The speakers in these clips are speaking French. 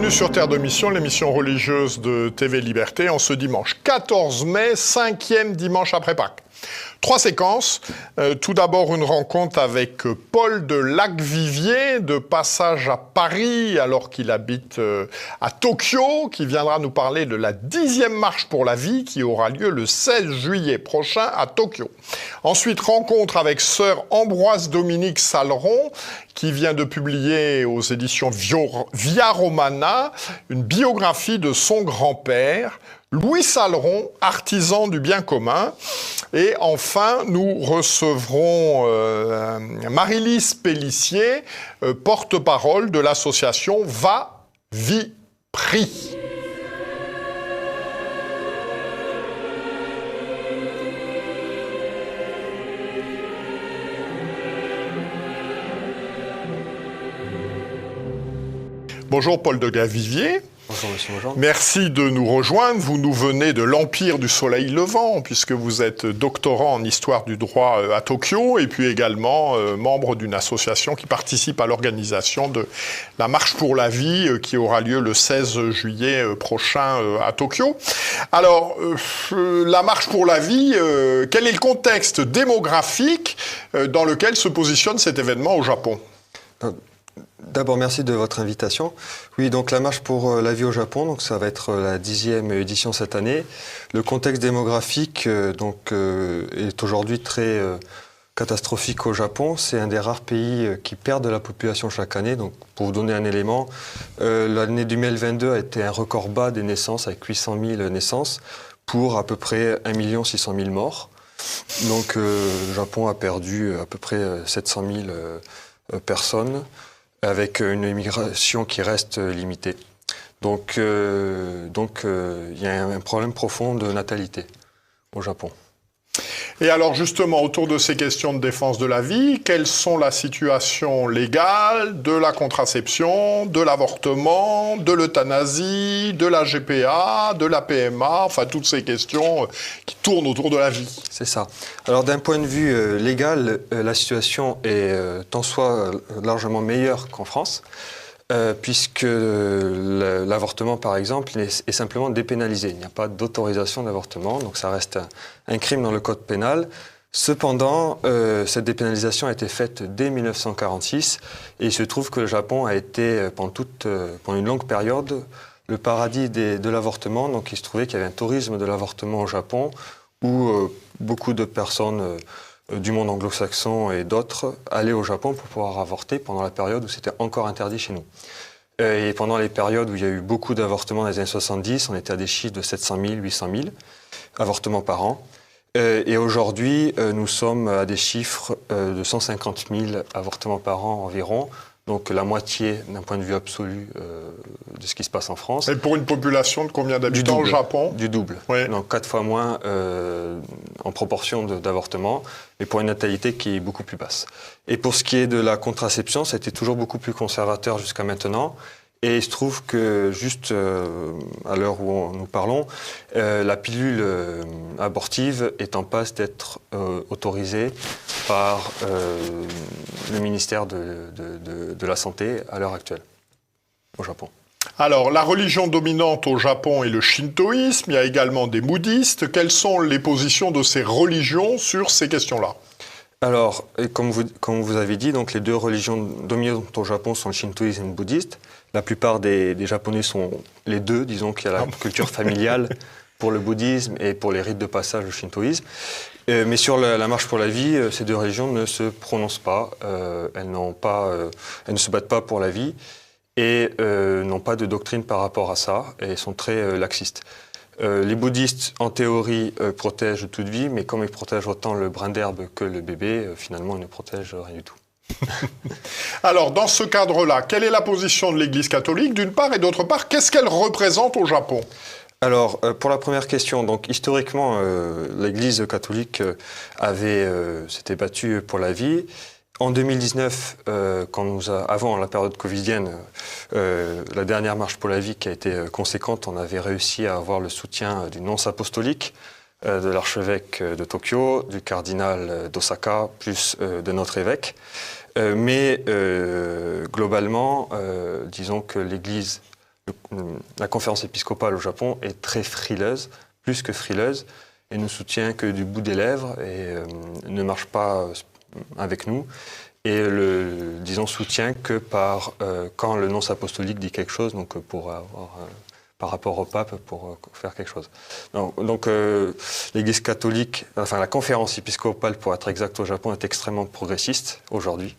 Bienvenue sur Terre de Mission, l'émission religieuse de TV Liberté, en ce dimanche 14 mai, 5e dimanche après Pâques. 3 séquences. Tout d'abord, une rencontre avec Paul de Lacvivier, de passage à Paris, alors qu'il habite à Tokyo, qui viendra nous parler de la 10e marche pour la vie, qui aura lieu le 16 juillet prochain à Tokyo. Ensuite, rencontre avec sœur Ambroise Dominique Saleron, qui vient de publier aux éditions Via Romana une biographie de son grand-père, Louis Saleron, artisan du bien commun. Et enfin, nous recevrons Marie-Lise Pellissier, porte-parole de l'association Va, Vie, Prie. Bonjour Paul de Lacvivier. Bonjour Monsieur Mojan. Merci de nous rejoindre. Vous nous venez de l'Empire du Soleil Levant, puisque vous êtes doctorant en histoire du droit à Tokyo, et puis également membre d'une association qui participe à l'organisation de la Marche pour la vie, qui aura lieu le 16 juillet prochain à Tokyo. Alors, la Marche pour la vie, quel est le contexte démographique dans lequel se positionne cet événement au Japon ? D'abord, merci de votre invitation. Oui, donc la marche pour la vie au Japon, donc ça va être la 10e édition cette année. Le contexte démographique est aujourd'hui très catastrophique au Japon. C'est un des rares pays qui perd de la population chaque année. Donc, pour vous donner un élément, l'année 2022 a été un record bas des naissances avec 800 000 naissances pour à peu près 1 600 000 morts. Donc, le Japon a perdu à peu près 700 000 personnes, avec une immigration qui reste limitée. Donc, il y a un problème profond de natalité au Japon. Et alors justement, autour de ces questions de défense de la vie, quelles sont la situation légale de la contraception, de l'avortement, de l'euthanasie, de la GPA, de la PMA, enfin toutes ces questions qui tournent autour de la vie? C'est ça. Alors d'un point de vue légal, la situation est tant soit largement meilleure qu'en France, puisque l'avortement, par exemple, est simplement dépénalisé. Il n'y a pas d'autorisation d'avortement, donc ça reste un crime dans le code pénal. Cependant, cette dépénalisation a été faite dès 1946, et il se trouve que le Japon a été, pendant une longue période, le paradis de l'avortement. Donc il se trouvait qu'il y avait un tourisme de l'avortement au Japon, où beaucoup de personnes du monde anglo-saxon et d'autres allaient au Japon pour pouvoir avorter pendant la période où c'était encore interdit chez nous. Et pendant les périodes où il y a eu beaucoup d'avortements dans les années 70, on était à des chiffres de 700 000, 800 000 avortements par an. Et aujourd'hui, nous sommes à des chiffres de 150 000 avortements par an environ, donc la moitié d'un point de vue absolu de ce qui se passe en France. Et pour une population de combien d'habitants au Japon? Du double, oui. Donc 4 fois moins en proportion d'avortements, mais pour une natalité qui est beaucoup plus basse. Et pour ce qui est de la contraception, ça a été toujours beaucoup plus conservateur jusqu'à maintenant. Et il se trouve que juste à l'heure où nous parlons, la pilule abortive est en passe d'être autorisée par le ministère de la Santé à l'heure actuelle au Japon. Alors, la religion dominante au Japon est le shintoïsme. Il y a également des bouddhistes. Quelles sont les positions de ces religions sur ces questions-là? Alors, comme vous avez dit, donc les deux religions dominantes au Japon sont le shintoïsme et le bouddhisme. La plupart des Japonais sont les deux, disons qu'il y a la culture familiale pour le bouddhisme et pour les rites de passage au shintoïsme. Mais sur la marche pour la vie, ces deux religions ne se prononcent pas, elles ne se battent pas pour la vie et n'ont pas de doctrine par rapport à ça et sont très laxistes. Les bouddhistes, en théorie, protègent toute vie, mais comme ils protègent autant le brin d'herbe que le bébé, finalement, ils ne protègent rien du tout. Alors, dans ce cadre-là, quelle est la position de l'Église catholique, d'une part, et d'autre part, qu'est-ce qu'elle représente au Japon? Alors, pour la première question, donc historiquement, l'Église catholique s'était battue pour la vie. En 2019, avant la période covidienne, la dernière marche pour la vie qui a été conséquente, on avait réussi à avoir le soutien d'une nonce apostolique, de l'archevêque de Tokyo, du cardinal d'Osaka, plus de notre évêque. Mais globalement, disons que la conférence épiscopale au Japon est très frileuse, plus que frileuse, et nous soutient que du bout des lèvres et ne marche pas avec nous. Et disons, soutient que quand le nonce apostolique dit quelque chose, donc pour avoir, par rapport au pape, pour faire quelque chose. Donc l'Église catholique, enfin la conférence épiscopale, pour être exact, au Japon, est extrêmement progressiste aujourd'hui.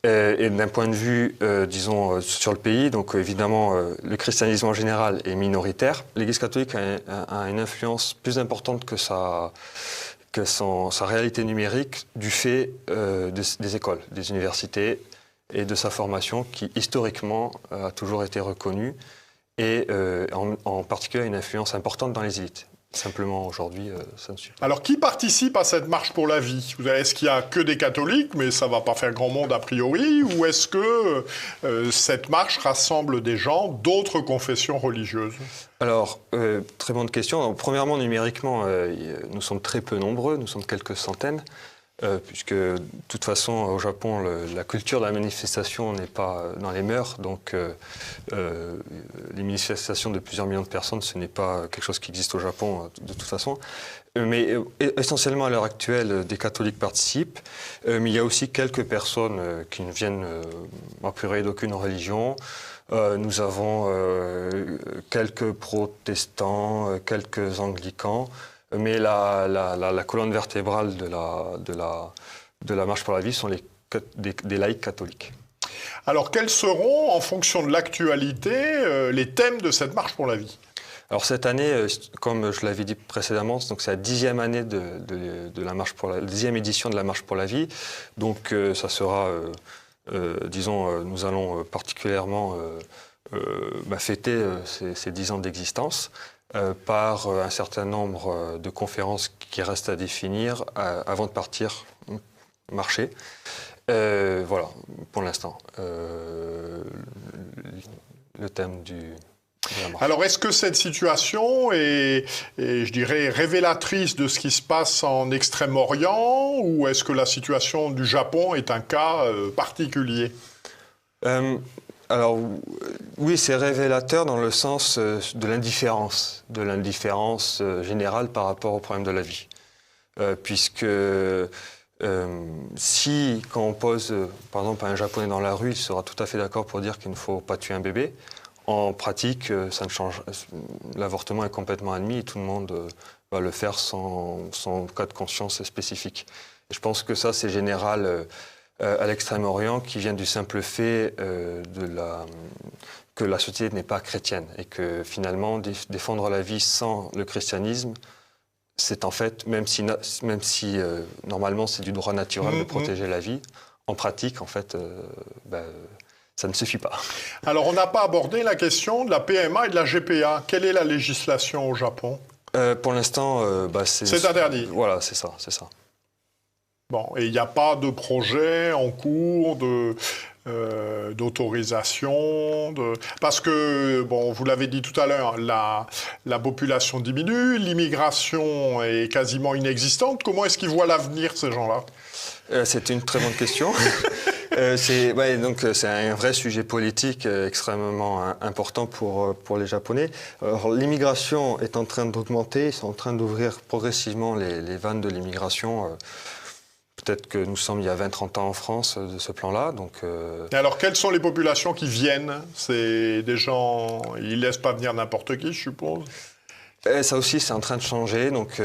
Et d'un point de vue, disons, sur le pays, donc évidemment, le christianisme en général est minoritaire. L'Église catholique a une influence plus importante que sa réalité numérique du fait des écoles, des universités et de sa formation qui, historiquement, a toujours été reconnue et en particulier une influence importante dans les élites. Simplement, aujourd'hui, ça ne suffit pas. Alors, qui participe à cette marche pour la vie? Est-ce qu'il n'y a que des catholiques, mais ça ne va pas faire grand monde a priori, ou est-ce que cette marche rassemble des gens d'autres confessions religieuses? Alors, très bonne question. Alors, premièrement, numériquement, nous sommes très peu nombreux, nous sommes quelques centaines, puisque de toute façon, au Japon, la culture de la manifestation n'est pas dans les mœurs, donc les manifestations de plusieurs millions de personnes, ce n'est pas quelque chose qui existe au Japon de toute façon. Mais essentiellement à l'heure actuelle, des catholiques participent, mais il y a aussi quelques personnes qui ne viennent a priori d'aucune religion. Nous avons quelques protestants, quelques anglicans, mais la colonne vertébrale de la marche pour la vie sont des laïcs catholiques. Alors, quels seront, en fonction de l'actualité, les thèmes de cette marche pour la vie? Alors cette année, comme je l'avais dit précédemment, donc c'est la 10e année de la marche pour la 10e édition de la marche pour la vie. Donc ça sera, disons, nous allons particulièrement fêter ces 10 ans d'existence par un certain nombre de conférences qui restent à définir avant de partir marcher. Voilà, pour l'instant, le thème de la marche. Alors, est-ce que cette situation est, je dirais, révélatrice de ce qui se passe en Extrême-Orient, ou est-ce que la situation du Japon est un cas particulier? Alors, oui, c'est révélateur dans le sens de l'indifférence générale par rapport au problème de la vie. Puisque si, quand on pose, par exemple, un Japonais dans la rue, il sera tout à fait d'accord pour dire qu'il ne faut pas tuer un bébé. En pratique, ça ne change. L'avortement est complètement admis et tout le monde va le faire sans cas de conscience spécifique. Et je pense que ça, c'est général à l'Extrême-Orient, qui vient du simple fait que la société n'est pas chrétienne et que finalement, défendre la vie sans le christianisme, c'est en fait, même si normalement c'est du droit naturel de protéger la vie, en pratique, en fait, ça ne suffit pas. Alors, on n'a pas abordé la question de la PMA et de la GPA. Quelle est la législation au Japon? Pour l'instant, c'est interdit. Voilà, c'est ça, c'est ça. Bon, et il n'y a pas de projet en cours d'autorisation, parce que, bon, vous l'avez dit tout à l'heure, la population diminue, l'immigration est quasiment inexistante. Comment est-ce qu'ils voient l'avenir, ces gens-là? C'est une très bonne question. C'est un vrai sujet politique extrêmement important pour les Japonais. L'immigration est en train d'augmenter, ils sont en train d'ouvrir progressivement les vannes de l'immigration. Peut-être que nous sommes il y a 20-30 ans en France de ce plan-là. Et alors, quelles sont les populations qui viennent? C'est des gens... Ils ne laissent pas venir n'importe qui, je suppose? Ça aussi, c'est en train de changer. Donc,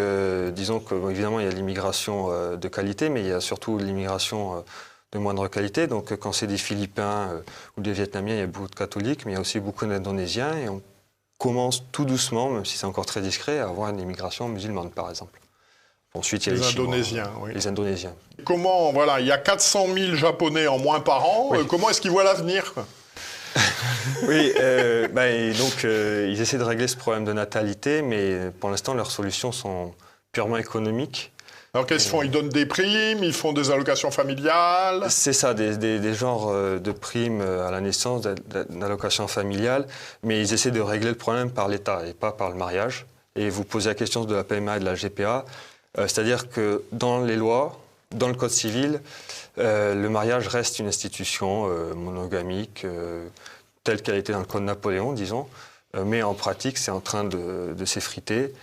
disons qu'évidemment, il y a l'immigration de qualité, mais il y a surtout l'immigration de moindre qualité. Donc, quand c'est des Philippins ou des Vietnamiens, il y a beaucoup de catholiques, mais il y a aussi beaucoup d'Indonésiens. Et on commence tout doucement, même si c'est encore très discret, à avoir une immigration musulmane, par exemple. Ensuite, il y a les Indonésiens, Chinois, oui. Les Indonésiens. Comment, voilà, il y a 400 000 Japonais en moins par an. Oui. Comment est-ce qu'ils voient l'avenir? Oui, ils essaient de régler ce problème de natalité, mais pour l'instant, leurs solutions sont purement économiques. Alors qu'est-ce qu'ils font? Ils donnent des primes, ils font des allocations familiales? C'est ça, des genres de primes à la naissance, d'allocations familiales, mais ils essaient de régler le problème par l'État et pas par le mariage. Et vous posez la question de la PMA et de la GPA. C'est-à-dire que dans les lois, dans le Code civil, le mariage reste une institution monogamique telle qu'elle était dans le Code Napoléon, disons, mais en pratique, c'est en train de s'effriter.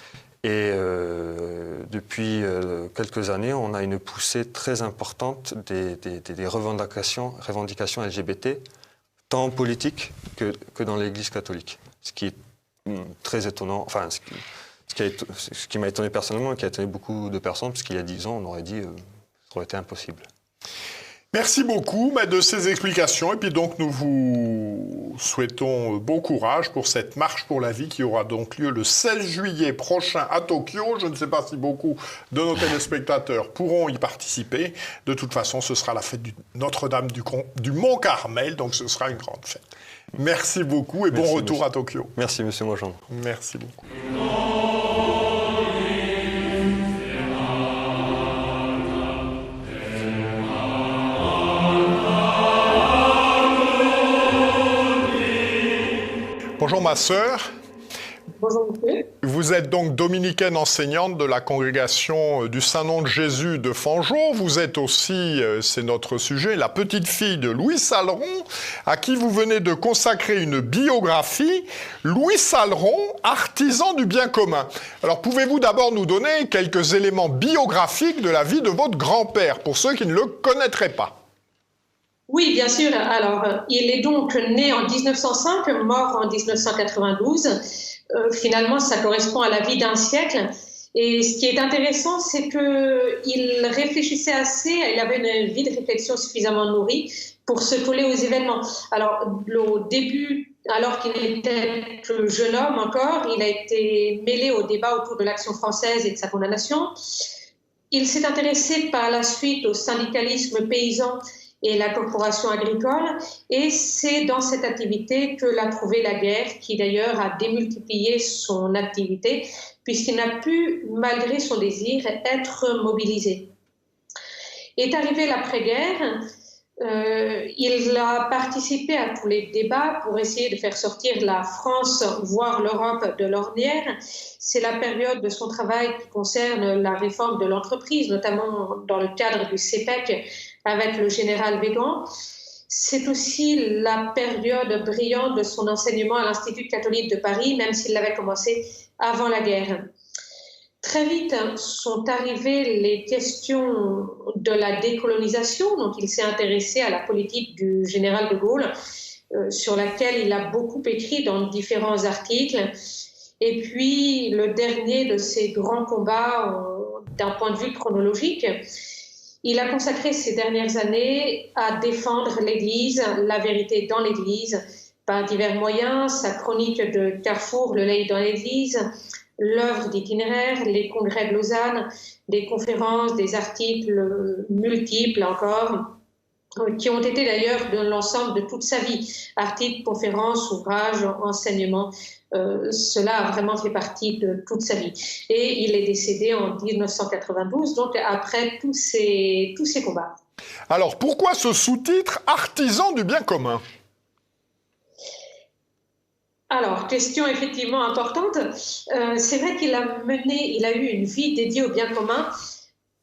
Et depuis quelques années, on a une poussée très importante des revendications LGBT, tant en politique que dans l'Église catholique. Ce qui est très étonnant, enfin, ce qui m'a étonné personnellement et qui a étonné beaucoup de personnes, parce qu'il y a 10 ans, on aurait dit ça aurait été impossible. Merci beaucoup de ces explications et puis donc nous vous souhaitons bon courage pour cette marche pour la vie qui aura donc lieu le 16 juillet prochain à Tokyo. Je ne sais pas si beaucoup de nos téléspectateurs pourront y participer. De toute façon, ce sera la fête du Notre-Dame du Mont-Carmel, donc ce sera une grande fête. Merci beaucoup et bon retour à Tokyo. Merci Monsieur Mogendre. Merci beaucoup. Bonjour ma sœur. Bonjour monsieur. Vous êtes donc dominicaine enseignante de la congrégation du Saint-Nom de Jésus de Fanjeaux. Vous êtes aussi, c'est notre sujet, la petite fille de Louis Salleron, à qui vous venez de consacrer une biographie. Louis Salleron, artisan du bien commun. Alors pouvez-vous d'abord nous donner quelques éléments biographiques de la vie de votre grand-père, pour ceux qui ne le connaîtraient pas? Oui, bien sûr. Alors, il est donc né en 1905, mort en 1992. Finalement, ça correspond à la vie d'un siècle. Et ce qui est intéressant, c'est qu'il réfléchissait assez, il avait une vie de réflexion suffisamment nourrie pour se coller aux événements. Alors, au début, alors qu'il était que jeune homme encore, il a été mêlé au débat autour de l'Action française et de sa condamnation. Il s'est intéressé par la suite au syndicalisme paysan et la corporation agricole, et c'est dans cette activité que l'a trouvé la guerre, qui d'ailleurs a démultiplié son activité, puisqu'il n'a pu, malgré son désir, être mobilisé. Est arrivé l'après-guerre, il a participé à tous les débats pour essayer de faire sortir la France, voire l'Europe, de l'ornière. C'est la période de son travail qui concerne la réforme de l'entreprise, notamment dans le cadre du CEPEC, avec le général Végan. C'est aussi la période brillante de son enseignement à l'Institut catholique de Paris, même s'il l'avait commencé avant la guerre. Très vite sont arrivées les questions de la décolonisation, donc il s'est intéressé à la politique du général de Gaulle, sur laquelle il a beaucoup écrit dans différents articles. Et puis, le dernier de ces grands combats, d'un point de vue chronologique, il a consacré ces dernières années à défendre l'Église, la vérité dans l'Église, par divers moyens, sa chronique de Carrefour, le laïc dans l'Église, l'œuvre d'itinéraire, les congrès de Lausanne, des conférences, des articles multiples encore, qui ont été d'ailleurs de l'ensemble de toute sa vie. Articles, conférences, ouvrages, enseignements, cela a vraiment fait partie de toute sa vie. Et il est décédé en 1992, donc après tous ces combats. Alors pourquoi ce sous-titre « Artisan du bien commun » ? Alors, question effectivement importante. C'est vrai qu'il a eu une vie dédiée au bien commun,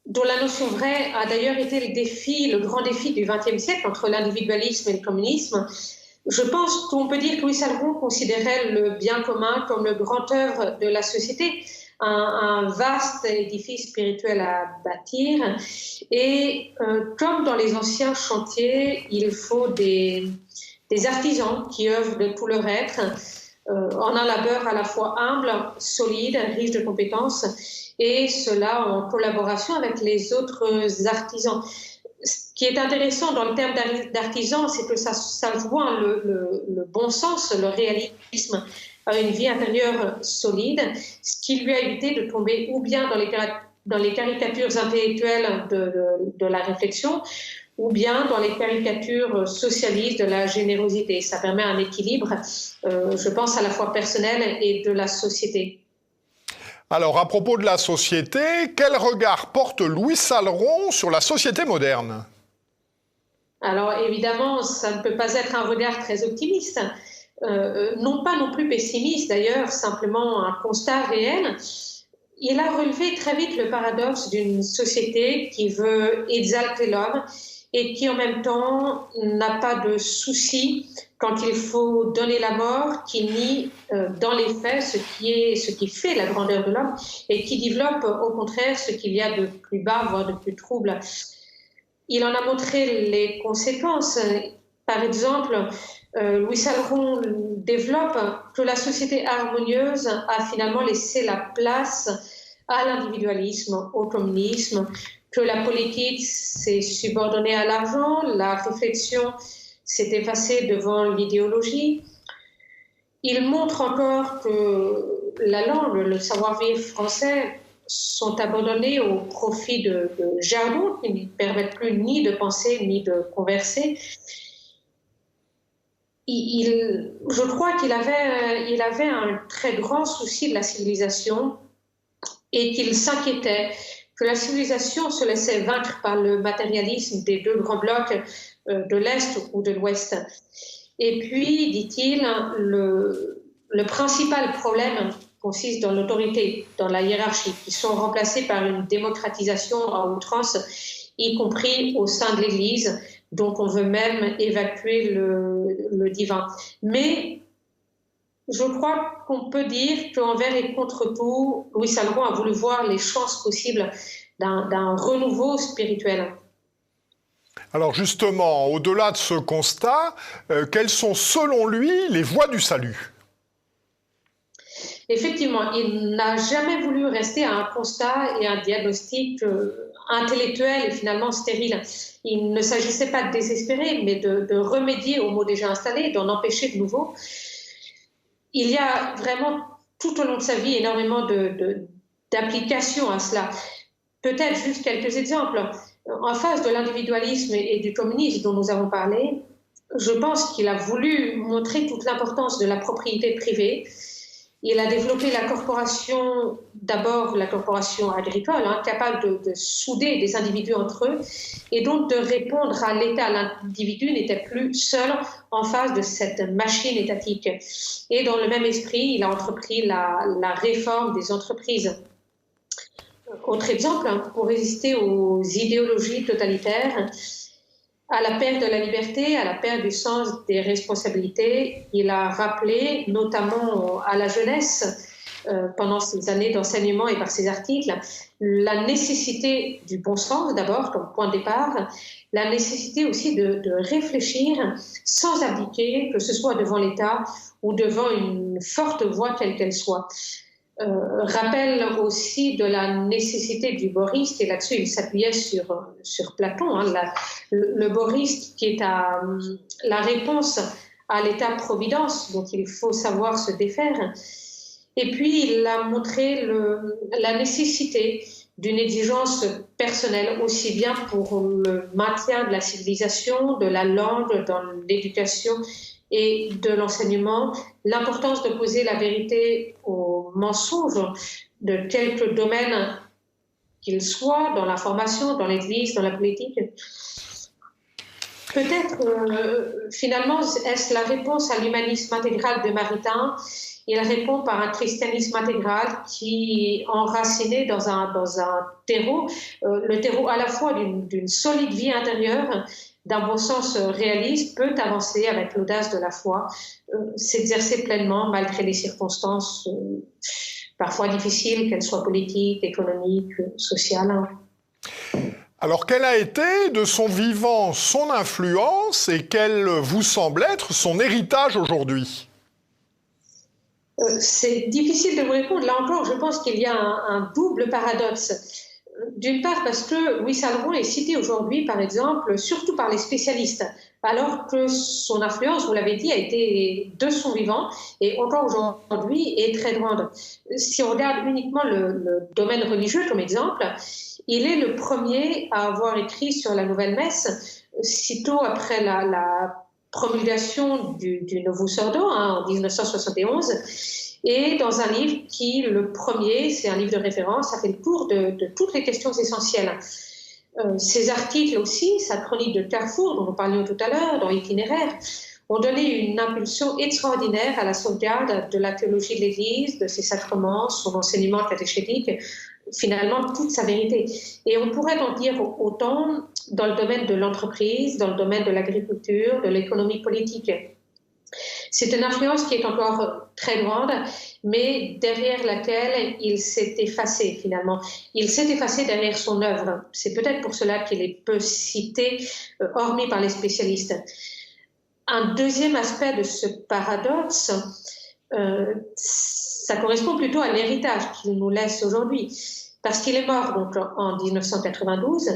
dont la notion vraie a d'ailleurs été le grand défi du XXe siècle entre l'individualisme et le communisme. Je pense qu'on peut dire que Louis Salleron considérait le bien commun comme le grand œuvre de la société, un vaste édifice spirituel à bâtir. Et comme dans les anciens chantiers, il faut des artisans qui œuvrent de tout leur être, en un labeur à la fois humble, solide, riche de compétences, et cela en collaboration avec les autres artisans. Ce qui est intéressant dans le terme d'artisan, c'est que ça joint le bon sens, le réalisme, à une vie intérieure solide, ce qui lui a évité de tomber ou bien dans les caricatures intellectuelles de la réflexion, ou bien dans les caricatures socialistes de la générosité. Ça permet un équilibre, je pense, à la fois personnel et de la société. Alors, à propos de la société, quel regard porte Louis Salleron sur la société moderne ? Alors, évidemment, ça ne peut pas être un regard très optimiste, non pas non plus pessimiste d'ailleurs, simplement un constat réel. Il a relevé très vite le paradoxe d'une société qui veut exalter l'homme et qui en même temps n'a pas de souci quand il faut donner la mort, qui nie dans les faits ce qui fait la grandeur de l'homme et qui développe au contraire ce qu'il y a de plus bas, voire de plus trouble. Il en a montré les conséquences. Par exemple, Louis Salleron développe que la société harmonieuse a finalement laissé la place à l'individualisme, au communisme, que la politique s'est subordonnée à l'argent, la réflexion s'est effacée devant l'idéologie. Il montre encore que la langue, le savoir-vivre français sont abandonnés au profit de jargons qui ne permettent plus ni de penser ni de converser. Je crois qu'il avait un très grand souci de la civilisation et qu'il s'inquiétait que la civilisation se laissait vaincre par le matérialisme des deux grands blocs de l'Est ou de l'Ouest. Et puis, dit-il, le principal problème consiste dans l'autorité, dans la hiérarchie, qui sont remplacées par une démocratisation à outrance, y compris au sein de l'Église. Donc, on veut même évacuer le divin. Mais je crois qu'on peut dire qu'envers et contre tout, Louis Salleron a voulu voir les chances possibles d'un renouveau spirituel. Alors justement, au-delà de ce constat, quelles sont selon lui les voies du salut ? Effectivement, il n'a jamais voulu rester à un constat et un diagnostic intellectuel et finalement stérile. Il ne s'agissait pas de désespérer, mais de remédier aux maux déjà installés, d'en empêcher de nouveaux. Il y a vraiment, tout au long de sa vie, énormément d'applications à cela. Peut-être juste quelques exemples. En face de l'individualisme et du communisme dont nous avons parlé, je pense qu'il a voulu montrer toute l'importance de la propriété privée. Il a développé la corporation, d'abord la corporation agricole, capable de souder des individus entre eux, et donc de répondre à l'État. L'individu n'était plus seul en face de cette machine étatique. Et dans le même esprit, il a entrepris la réforme des entreprises. Autre exemple, pour résister aux idéologies totalitaires, à la perte de la liberté, à la perte du sens des responsabilités, il a rappelé, notamment à la jeunesse, pendant ces années d'enseignement et par ses articles, la nécessité du bon sens d'abord comme point de départ, la nécessité aussi de réfléchir sans abdiquer, que ce soit devant l'État ou devant une forte voix quelle qu'elle soit. Rappelle aussi de la nécessité du boriste, et là-dessus il s'appuyait sur Platon, le boriste qui est la réponse à l'État-providence dont il faut savoir se défaire. Et puis il a montré la nécessité d'une exigence personnelle, aussi bien pour le maintien de la civilisation, de la langue, dans l'éducation et de l'enseignement, l'importance de poser la vérité aux mensonges de quelque domaine qu'il soit, dans l'information, dans l'Église, dans la politique. Peut-être, finalement, est-ce la réponse à l'humanisme intégral de Maritain. Il répond par un christianisme intégral qui est enraciné dans un terreau, le terreau à la fois d'une solide vie intérieure, d'un bon sens réaliste, peut avancer avec l'audace de la foi, s'exercer pleinement malgré les circonstances parfois difficiles, qu'elles soient politiques, économiques, sociales. Alors, quelle a été de son vivant son influence et quel vous semble être son héritage aujourd'hui ? C'est difficile de vous répondre. Là encore, je pense qu'il y a un double paradoxe. D'une part, parce que Louis Salleron est cité aujourd'hui, par exemple, surtout par les spécialistes, alors que son influence, vous l'avez dit, a été de son vivant et encore aujourd'hui est très grande. Si on regarde uniquement le domaine religieux comme exemple, il est le premier à avoir écrit sur la Nouvelle Messe, sitôt après la promulgation du Novus Ordo en 1971. Et dans un livre qui, le premier, c'est un livre de référence, ça fait le tour de toutes les questions essentielles. Ces articles aussi, sa chronique de Carrefour, dont nous parlions tout à l'heure, dans Itinéraire, ont donné une impulsion extraordinaire à la sauvegarde de la théologie de l'Église, de ses sacrements, son enseignement catéchétique, finalement toute sa vérité. Et on pourrait en dire autant dans le domaine de l'entreprise, dans le domaine de l'agriculture, de l'économie politique. C'est une influence qui est encore très grande, mais derrière laquelle il s'est effacé finalement. Il s'est effacé derrière son œuvre. C'est peut-être pour cela qu'il est peu cité, hormis par les spécialistes. Un deuxième aspect de ce paradoxe, ça correspond plutôt à l'héritage qu'il nous laisse aujourd'hui. Parce qu'il est mort donc, en 1992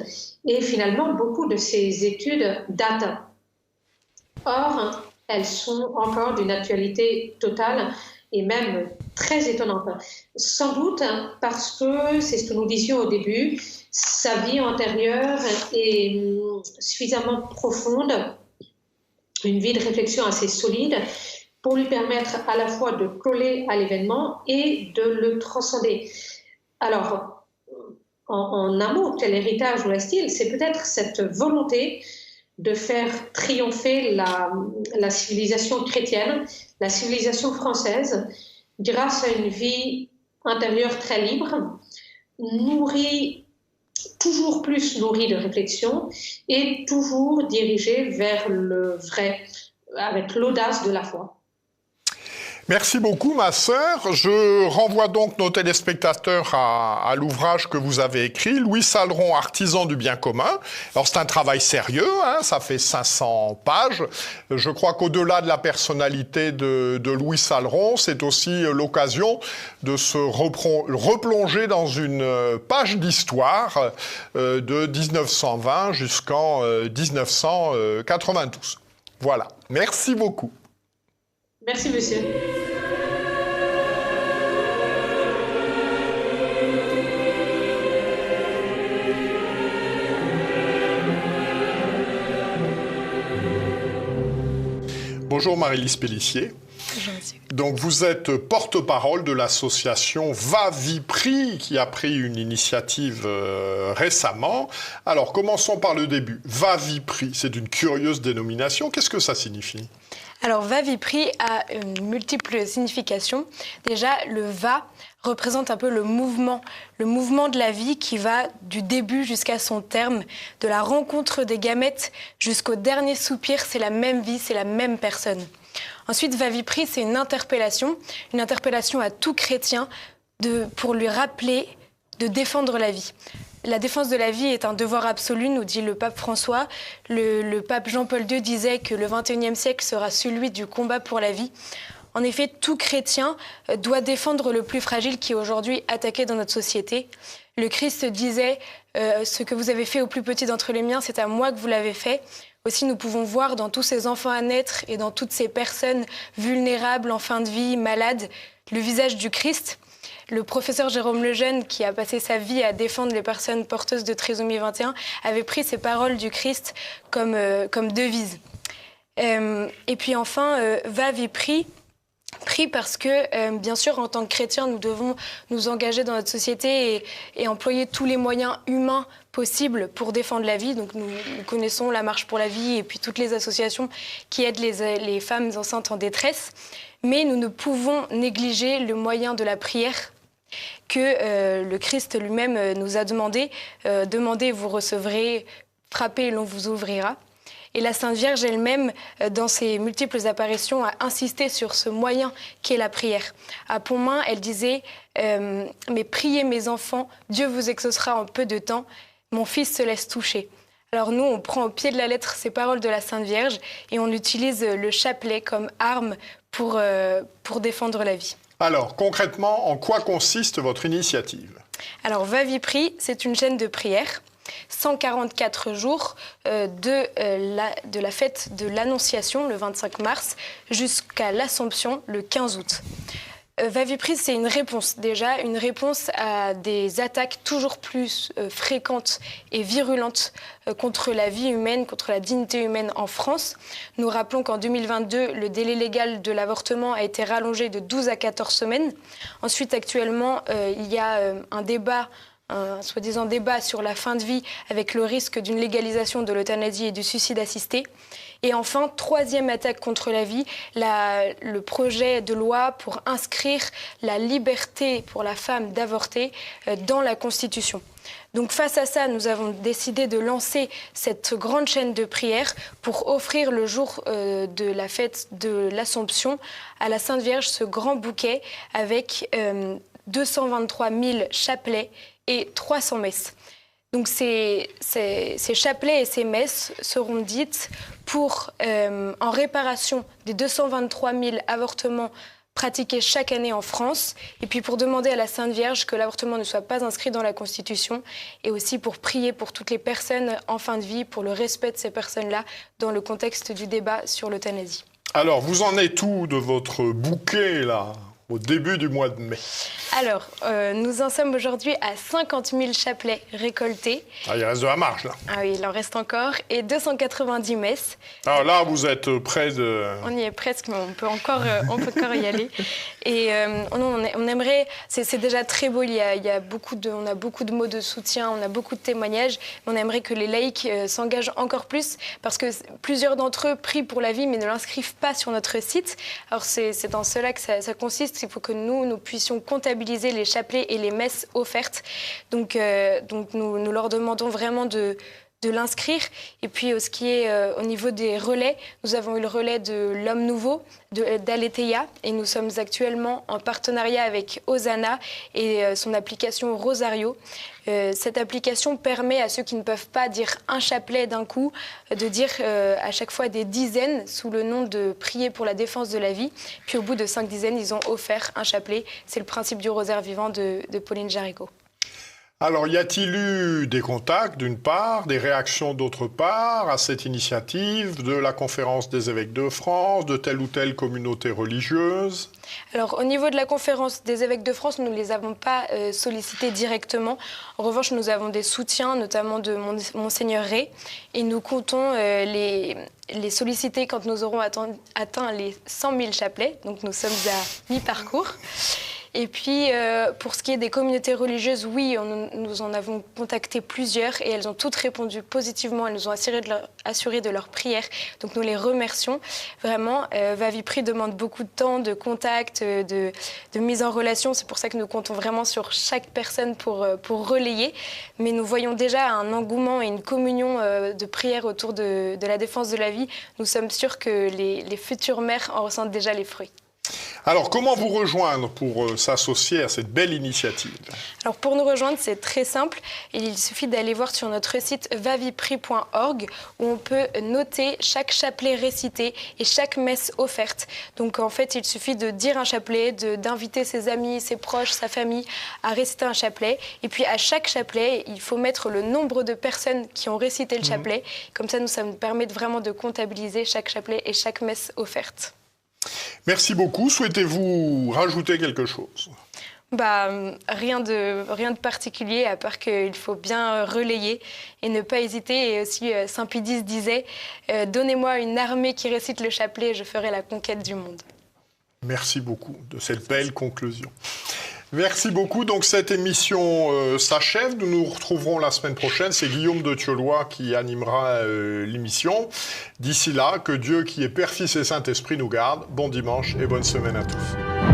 et finalement beaucoup de ses études datent. Or, elles sont encore d'une actualité totale et même très étonnante. Sans doute parce que, c'est ce que nous disions au début, sa vie antérieure est suffisamment profonde, une vie de réflexion assez solide pour lui permettre à la fois de coller à l'événement et de le transcender. Alors, en un mot, quel héritage nous reste-t-il? C'est peut-être cette volonté de faire triompher la civilisation chrétienne, la civilisation française, grâce à une vie intérieure très libre, toujours plus nourrie de réflexion et toujours dirigée vers le vrai, avec l'audace de la foi. Merci beaucoup, ma sœur. Je renvoie donc nos téléspectateurs à l'ouvrage que vous avez écrit, Louis Salleron, artisan du bien commun. Alors, c'est un travail sérieux, hein, ça fait 500 pages. Je crois qu'au-delà de la personnalité de Louis Salleron, c'est aussi l'occasion de se replonger dans une page d'histoire de 1920 jusqu'en 1992. Voilà. Merci beaucoup. Merci, monsieur. Bonjour Marie-Lise Pellissier. Bonjour monsieur. Donc vous êtes porte-parole de l'association Va-Vie-Prix qui a pris une initiative récemment. Alors commençons par le début. Va-Vie-Prix, c'est une curieuse dénomination. Qu'est-ce que ça signifie ? Alors, Va-Vie-Prix a une multiple signification. Déjà, le va représente un peu le mouvement de la vie qui va du début jusqu'à son terme, de la rencontre des gamètes jusqu'au dernier soupir, c'est la même vie, c'est la même personne. Ensuite, Va-Vie-Prix, c'est une interpellation à tout chrétien pour lui rappeler de défendre la vie. La défense de la vie est un devoir absolu, nous dit le pape François. Le pape Jean-Paul II disait que le XXIe siècle sera celui du combat pour la vie. En effet, tout chrétien doit défendre le plus fragile qui est aujourd'hui attaqué dans notre société. Le Christ disait « Ce que vous avez fait au plus petit d'entre les miens, c'est à moi que vous l'avez fait ». Aussi, nous pouvons voir dans tous ces enfants à naître et dans toutes ces personnes vulnérables, en fin de vie, malades, le visage du Christ. Le professeur Jérôme Lejeune, qui a passé sa vie à défendre les personnes porteuses de trisomie 21, avait pris ces paroles du Christ comme devise. Et puis enfin, Va-Vie-Prix. Prix parce que, bien sûr, en tant que chrétiens, nous devons nous engager dans notre société et employer tous les moyens humains possibles pour défendre la vie. Donc nous connaissons la Marche pour la vie et puis toutes les associations qui aident les femmes enceintes en détresse. Mais nous ne pouvons négliger le moyen de la prière que le Christ lui-même nous a demandé. Demandez, vous recevrez, frappez, l'on vous ouvrira. Et la Sainte Vierge elle-même, dans ses multiples apparitions, a insisté sur ce moyen qu'est la prière. À Pontmain, elle disait « Mais priez mes enfants, Dieu vous exaucera en peu de temps, mon fils se laisse toucher ». Alors nous, on prend au pied de la lettre ces paroles de la Sainte Vierge et on utilise le chapelet comme arme pour défendre la vie. Alors, concrètement, en quoi consiste votre initiative ? Alors, Va-Vie-Prix, c'est une chaîne de prière. 144 jours de la fête de l'Annonciation, le 25 mars, jusqu'à l'Assomption, le 15 août. Va-Vie-Prix, c'est une réponse à des attaques toujours plus fréquentes et virulentes contre la vie humaine, contre la dignité humaine en France. Nous rappelons qu'en 2022, le délai légal de l'avortement a été rallongé de 12 à 14 semaines. Ensuite, actuellement, il y a un soi-disant débat sur la fin de vie avec le risque d'une légalisation de l'euthanasie et du suicide assisté. Et enfin, troisième attaque contre la vie, le projet de loi pour inscrire la liberté pour la femme d'avorter dans la Constitution. Donc face à ça, nous avons décidé de lancer cette grande chaîne de prières pour offrir le jour de la fête de l'Assomption à la Sainte Vierge ce grand bouquet avec 223 000 chapelets et 300 messes. Donc ces chapelets et ces messes seront dites en réparation des 223 000 avortements pratiqués chaque année en France, et puis pour demander à la Sainte Vierge que l'avortement ne soit pas inscrit dans la Constitution, et aussi pour prier pour toutes les personnes en fin de vie, pour le respect de ces personnes-là, dans le contexte du débat sur l'euthanasie. Alors, vous en êtes où de votre bouquet, là, au début du mois de mai? Alors, nous en sommes aujourd'hui à 50 000 chapelets récoltés. Ah, il reste de la marge, là. Ah oui, il en reste encore. Et 290 messes. Alors là, vous êtes près de... On y est presque, mais on peut encore y aller. Et on aimerait... C'est déjà très beau, on a beaucoup de mots de soutien, on a beaucoup de témoignages. On aimerait que les laïcs s'engagent encore plus, parce que plusieurs d'entre eux prient pour la vie, mais ne l'inscrivent pas sur notre site. Alors c'est dans cela que ça consiste. Il faut que nous puissions comptabiliser les chapelets et les messes offertes. Donc nous leur demandons vraiment de l'inscrire. Et puis, ce qui est au niveau des relais, nous avons eu le relais de l'Homme Nouveau, d'Aletheia, et nous sommes actuellement en partenariat avec Hosanna et son application Rosario. Cette application permet à ceux qui ne peuvent pas dire un chapelet d'un coup, de dire à chaque fois des dizaines sous le nom de prier pour la défense de la vie. Puis au bout de 5 dizaines, ils ont offert un chapelet. C'est le principe du rosaire vivant de Pauline Jaricot. Alors, y a-t-il eu des contacts, d'une part, des réactions, d'autre part, à cette initiative de la Conférence des évêques de France, de telle ou telle communauté religieuse? Alors, au niveau de la Conférence des évêques de France, nous ne les avons pas sollicités directement. En revanche, nous avons des soutiens, notamment de Monseigneur Rey, et nous comptons les solliciter quand nous aurons atteint les 100 000 chapelets. Donc, nous sommes à mi-parcours. Et puis, pour ce qui est des communautés religieuses, oui, nous en avons contacté plusieurs et elles ont toutes répondu positivement. Elles nous ont assuré de leur prière. Donc, nous les remercions. Vraiment, Vavipri demande beaucoup de temps, de contact, de mise en relation. C'est pour ça que nous comptons vraiment sur chaque personne pour relayer. Mais nous voyons déjà un engouement et une communion de prière autour de la défense de la vie. Nous sommes sûrs que les futures mères en ressentent déjà les fruits. Alors, comment vous rejoindre pour s'associer à cette belle initiative? Alors, pour nous rejoindre, c'est très simple. Il suffit d'aller voir sur notre site vavipri.org où on peut noter chaque chapelet récité et chaque messe offerte. Donc, en fait, il suffit de dire un chapelet, d'inviter ses amis, ses proches, sa famille à réciter un chapelet. Et puis, à chaque chapelet, il faut mettre le nombre de personnes qui ont récité le chapelet. Comme ça, ça nous permet vraiment de comptabiliser chaque chapelet et chaque messe offerte. Merci beaucoup. Souhaitez-vous rajouter quelque chose? Rien de particulier, à part qu'il faut bien relayer et ne pas hésiter. Et aussi, Saint Pie X disait « Donnez-moi une armée qui récite le chapelet et je ferai la conquête du monde ». Merci beaucoup de cette belle conclusion. Merci beaucoup. Donc cette émission s'achève. Nous nous retrouverons la semaine prochaine. C'est Guillaume de Thiolois qui animera l'émission. D'ici là, que Dieu qui est Père, Fils et Saint-Esprit nous garde. Bon dimanche et bonne semaine à tous.